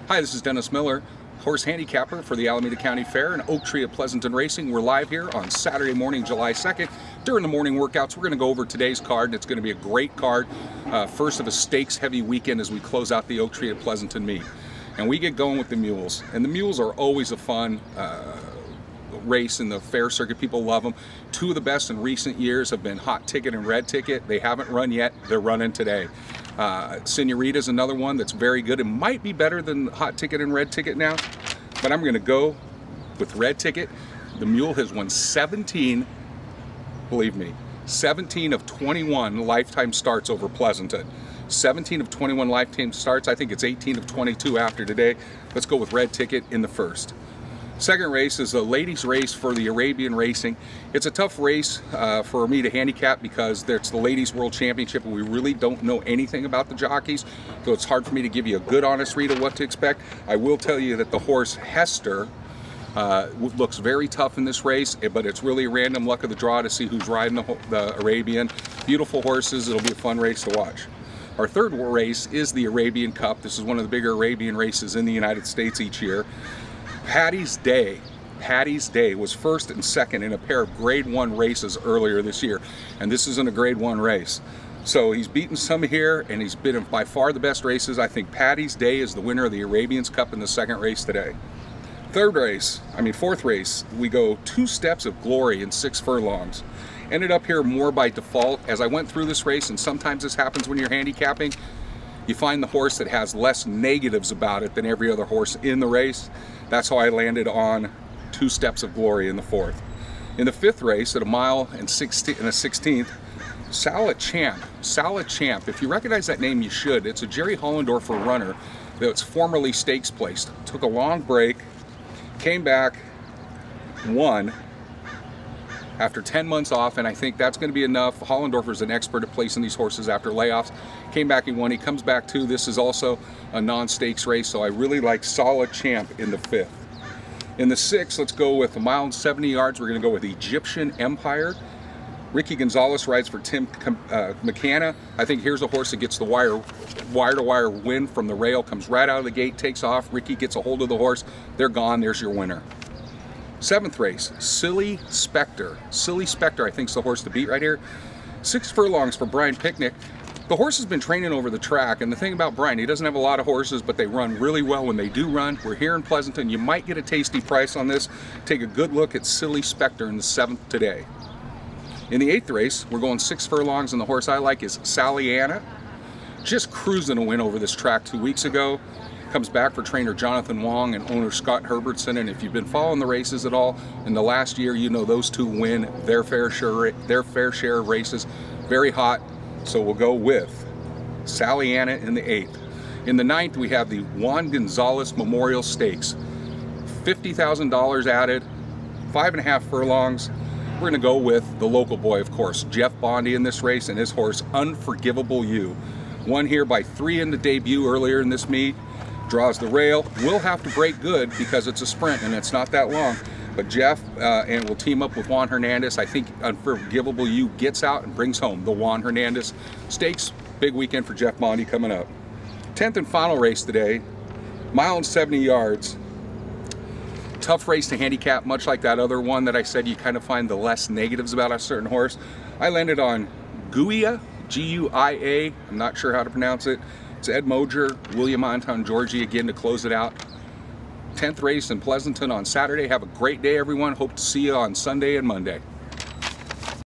Hi, this is Dennis Miller, horse handicapper for the Alameda County Fair and Oak Tree of Pleasanton Racing. We're live here on Saturday morning, July 2nd. During the morning workouts, we're going to go over today's card, and it's going to be a great card. First of a stakes-heavy weekend as we close out the Oak Tree of Pleasanton meet. And we get going with the mules. And the mules are always a fun race in the fair circuit. People love them. Two of the best in recent years have been Hot Ticket and Red Ticket. They haven't run yet. They're running today. Senorita is another one that's very good. It might be better than Hot Ticket and Red Ticket now, but I'm going to go with Red Ticket. The mule has won 17, believe me, 17 of 21 lifetime starts over Pleasanton. 17 of 21 lifetime starts. I think it's 18 of 22 after today. Let's go with Red Ticket in the first. Second race is a ladies race for the Arabian Racing. It's a tough race for me to handicap because it's the Ladies World Championship and we really don't know anything about the jockeys, so it's hard for me to give you a good honest read of what to expect. I will tell you that the horse Hester looks very tough in this race, but it's really a random luck of the draw to see who's riding the Arabian. Beautiful horses. It'll be a fun race to watch. Our third race is the Arabian Cup. This is one of the bigger Arabian races in the United States each year. Patty's Day was first and second in a pair of grade 1 races earlier this year, and this isn't a grade 1 race. So he's beaten some here, and he's been by far the best races. I think Patty's Day is the winner of the Arabians Cup in the second race today. Fourth race, we go 2 Steps of Glory in 6 furlongs. Ended up here more by default as I went through this race, and sometimes this happens when you're handicapping. You find the horse that has less negatives about it than every other horse in the race. That's how I landed on 2 Steps of Glory in the fourth. In the fifth race, at a mile and 16th, Salad Champ. If you recognize that name, you should. It's a Jerry Hollendorfer runner that's formerly stakes placed. Took a long break, came back, won after 10 months off, and I think that's going to be enough. Hollendorfer's an expert at placing these horses after layoffs. Came back and won. He comes back too. This is also a non-stakes race, so I really like Solid Champ in the fifth. In the sixth, let's go with a mile and 70 yards. We're going to go with Egyptian Empire. Ricky Gonzalez rides for Tim McCanna. I think here's a horse that gets the wire-to-wire win from the rail, comes right out of the gate, takes off. Ricky gets a hold of the horse. They're gone. There's your winner. Seventh race, Silly Spectre. Silly Spectre, I think, is the horse to beat right here. 6 furlongs for Brian Picnic. The horse has been training over the track, and the thing about Brian, he doesn't have a lot of horses, but they run really well when they do run. We're here in Pleasanton. You might get a tasty price on this. Take a good look at Silly Spectre in the 7th today. In the 8th race, we're going 6 furlongs, and the horse I like is Sally Anna. Just cruising a win over this track 2 weeks ago. Comes back for trainer Jonathan Wong and owner Scott Herbertson, and if you've been following the races at all in the last year, you know those two win their fair share of races. Very hot, so we'll go with Sally Anna in the 8th. In the 9th, we have the Juan Gonzalez Memorial Stakes. $50,000 added, 5.5 furlongs. We're going to go with the local boy, of course, Jeff Bondi in this race, and his horse Unforgivable You. Won here by 3 in the debut earlier in this meet. Draws the rail. Will have to break good because it's a sprint and it's not that long. But Jeff and will team up with Juan Hernandez. I think Unforgivable You gets out and brings home the Juan Hernandez Stakes. Big weekend for Jeff Bondi coming up. 10th and final race today. Mile and 70 yards. Tough race to handicap, much like that other one that I said you kind of find the less negatives about a certain horse. I landed on Guia, G-U-I-A. I'm not sure how to pronounce it. It's Ed Moger, William Anton Georgie again to close it out. 10th race in Pleasanton on Saturday. Have a great day, everyone. Hope to see you on Sunday and Monday.